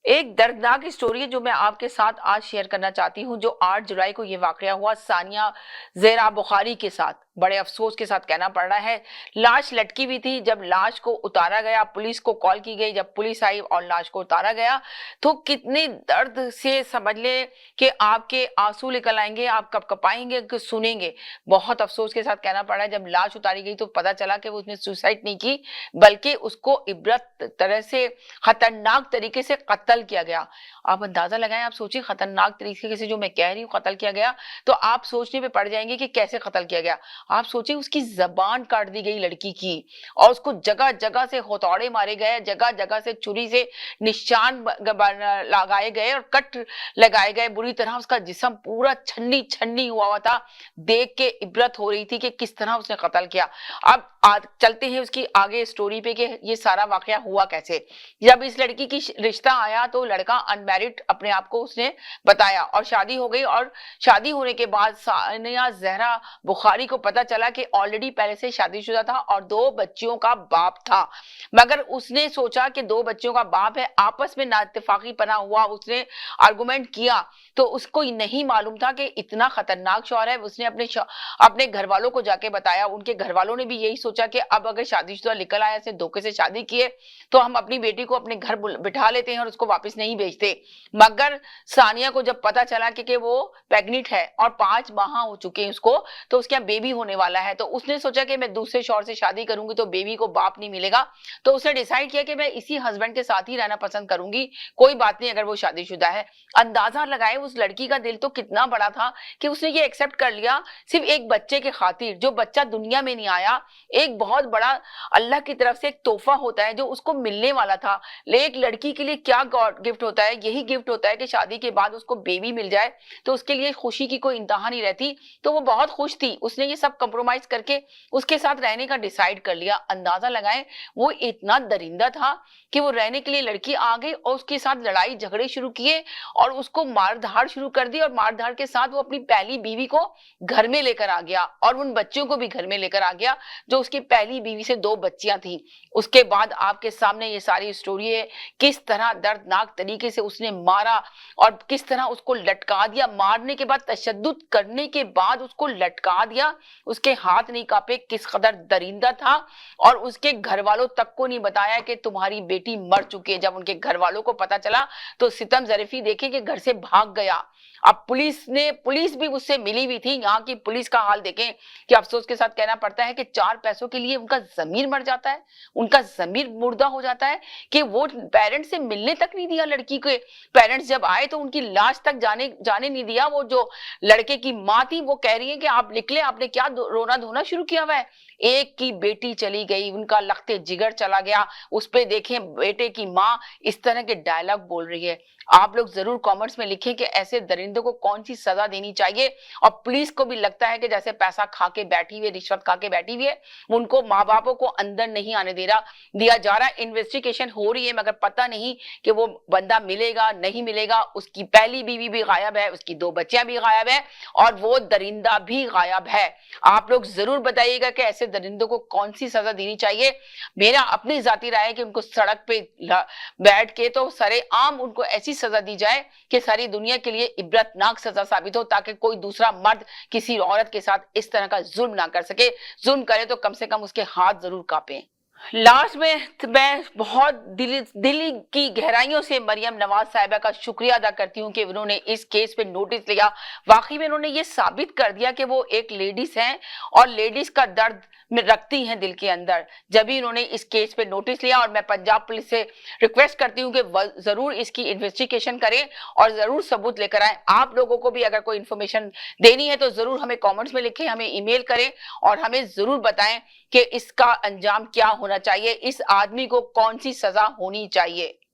ایک دردناک اسٹوری ہے جو میں آپ کے ساتھ آج شیئر کرنا چاہتی ہوں، جو 8 جولائی کو یہ واقعہ ہوا ثانیہ زہرا بخاری کے ساتھ۔ بڑے افسوس کے ساتھ کہنا پڑ رہا ہے، لاش لٹکی ہوئی تھی۔ جب لاش کو اتارا گیا، پولیس کو کال کی گئی، جب پولیس آئی اور لاش کو اتارا گیا تو کتنے درد سے سمجھ لیں کہ آپ کے آنسو نکل آئیں گے، آپ کب کپائیں گے کہ سنیں گے۔ بہت افسوس کے ساتھ کہنا پڑ رہا ہے، جب لاش اتاری گئی تو پتا چلا کہ وہ اس نے سوسائڈ نہیں کی، بلکہ اس کو عبرت طرح سے خطرناک طریقے سے قتل کیا گیا۔ آپ اندازہ لگائیں، آپ سوچیں خطرناک طریقے سے جو میں کہہ رہی ہوں قتل کیا گیا، تو آپ سوچنے پہ پڑ جائیں گے کہ کیسے قتل کیا گیا۔ آپ سوچیں اس کی زبان کاٹ دی گئی لڑکی کی، اور اس کو جگہ جگہ سے ہتھوڑے مارے گئے، جگہ جگہ سے چھری سے نشان لگائے گئے اور کٹ لگائے گئے بری طرح۔ اس کا جسم پورا چھنی چھنی ہوا تھا، دیکھ کے عبرت ہو رہی تھی کہ کس طرح اس نے قتل کیا۔ اب چلتے ہیں اس کی آگے سٹوری پہ کہ یہ سارا واقعہ ہوا کیسے۔ جب اس لڑکی کی رشتہ آیا تو لڑکا ان میرڈ اپنے آپ کو اس نے بتایا، اور شادی ہو گئی، اور شادی ہونے کے بعد ثانیہ زہرا بخاری کو پتا چلا کہ آلریڈی پہلے سے شادی شدہ تھا اور 2 بچیوں کا باپ تھا۔ مگر اس نے سوچا کہ 2 بچیوں کا باپ ہے، آپس میں نااتفاقی پنا ہوا، اس نے آرگومنٹ کیا، تو اس کو نہیں معلوم تھا کہ اتنا خطرناک شوہر ہے۔ اس نے اپنے گھر والوں کو جا کے بتایا، ان کے گھر والوں نے بھی یہی سوچا کہ اب اگر شادی شدہ نکل آیا، سے دھوکے سے شادی کیے، تو ہم اپنی بیٹی کو اپنے گھر بٹھا لیتے ہیں اور اس کو واپس نہیں بھیجتے۔ مگر ثانیہ کو جب پتا چلا کہ وہ پیگنٹ ہے اور 5 ماہ ہو چکے ہیں اس کو، تو اس کے بیبی ہونے والا ہے، تو اس نے سوچا کہ میں دوسرے شوہر سے شادی کروں گی تو بیبی کو باپ نہیں ملے گا، تو اس نے ڈیسائیڈ کیا کہ میں اسی ہسبینڈ کے ساتھ ہی رہنا پسند کروں گی، کوئی بات نہیں اگر وہ شادی شدہ ہے۔ اندازہ لگائے اس لڑکی کا دل تو کتنا بڑا تھا کہ اس نے یہ ایکسپٹ کر لیا صرف ایک بچے کے خاطر، جو بچہ دنیا میں نہیں آیا۔ ایک بہت بڑا اللہ کی طرف سے ایک تحفہ ہوتا ہے جو اس کو ملنے والا تھا۔ ایک لڑکی کے لیے کیا گفٹ ہوتا ہے، یہی گفٹ ہوتا ہے کہ شادی کے بعد اس کو بیبی مل جائے تو اس کے لیے خوشی کی کوئی انتہا نہیں رہتی۔ تو وہ بہت خوش تھی، اس نے یہ سب کمپرومائز کر کے اس کے ساتھ رہنے کا ڈیسائیڈ کر لیا۔ اندازہ لگائیں وہ اتنا درندہ تھا کہ وہ رہنے کے لیے لڑکی آ گئی اور اس کے ساتھ لڑائی جھگڑے شروع کیے اور اس کو مار دھاڑ شروع کر دی، اور مار دھاڑ کے ساتھ وہ اپنی پہلی بیوی کو گھر میں لے کر آ گیا اور ان بچوں کو بھی گھر میں لے کر آ گیا جو اس کی پہلی بیوی سے 2 بچیاں تھیں۔ اس کے بعد آپ کے سامنے یہ ساری سٹوری ہے، کس طرح دردناک طریقے سے اس نے مارا اور کس طرح اس کو لٹکا دیا۔ مارنے کے بعد، تشدد کرنے کے بعد اس کو لٹکا دیا، اس کے ہاتھ نہیں کانپے، کس قدر درندہ تھا۔ اور اس کے گھر والوں تک کو نہیں بتایا کہ تمہاری بیٹی مر چکی ہے۔ جب ان کے گھر والوں کو پتا چلا تو ستم ظریفی دیکھیں کہ گھر سے بھاگ گیا۔ اب پولیس بھی اس سے ملی ہوئی تھی۔ یہاں کی پولیس کا حال دیکھیں کہ افسوس کے ساتھ کہنا پڑتا ہے کہ 4 پیسوں کے لیے ان کا ضمیر مر جاتا ہے، ان کا ضمیر مردہ ہو جاتا ہے کہ وہ پیرنٹ سے ملنے تک نہیں دیا لڑکی کے۔ پیرنٹس جب آئے تو ان کی لاش تک جانے نہیں دیا۔ وہ جو لڑکے کی ماں تھی وہ کہہ رہی ہے کہ آپ نکلے، آپ نے کیا رونا دھونا شروع کیا ہوا ہے۔ ایک کی بیٹی چلی گئی، ان کا لخت جگر چلا گیا۔ اس پہ دیکھیں بیٹے کی ماں اس طرح کے ڈائلاگ بول رہی ہے۔ آپ لوگ ضرور کامنٹس میں لکھیں کہ ایسے درندوں کو کون سی سزا دینی چاہیے، اور پولیس کو بھی لگتا ہے کہ جیسے پیسہ کھا کے بیٹھی ہوئی، رشوت کھا کے بیٹھی ہوئی ہے، ان کو ماں باپوں کو اندر نہیں آنے دیا جا رہا۔ انویسٹیگیشن ہو رہی ہے مگر پتہ نہیں کہ وہ بندہ ملے گا نہیں ملے گا۔ اس کی پہلی بیوی بھی غائب ہے، اس کی 2 بچیاں بھی غائب ہیں، اور وہ درندہ بھی غائب ہے۔ آپ لوگ ضرور بتائیے گا کہ ایسے درندوں کو کون سی سزا دینی چاہیے۔ میرا اپنی ذاتی رائے ہے کہ ان کو سڑک پہ بیٹھ کے تو سرے عام ان کو ایسی سزا دی جائے کہ ساری دنیا کے لیے عبرتناک سزا ثابت ہو، تاکہ کوئی دوسرا مرد کسی عورت کے ساتھ اس طرح کا ظلم نہ کر سکے۔ ظلم کرے تو کم سے کم اس کے ہاتھ ضرور کانپیں۔ لاسٹ میں بہت دل کی گہرائیوں سے مریم نواز صاحبہ کا شکریہ ادا کرتی ہوں کہ انہوں نے اس کیس پہ نوٹس لیا۔ واقعی میں انہوں نے یہ ثابت کر دیا کہ وہ ایک لیڈیز ہیں اور لیڈیز کا درد میں رکھتی ہیں دل کے اندر۔ جب ہی انہوں نے اس کیس پہ نوٹس لیا، اور میں پنجاب پولیس سے ریکویسٹ کرتی ہوں کہ ضرور اس کی انویسٹیگیشن کریں اور ضرور ثبوت لے کر آئیں۔ آپ لوگوں کو بھی اگر کوئی انفارمیشن دینی ہے تو ضرور ہمیں کامنٹس میں لکھیں، ہمیں ای میل کریں اور ہمیں ضرور بتائیں کہ اس کا انجام کیا ہونا چاہیے، اس آدمی کو کون سی سزا ہونی چاہیے۔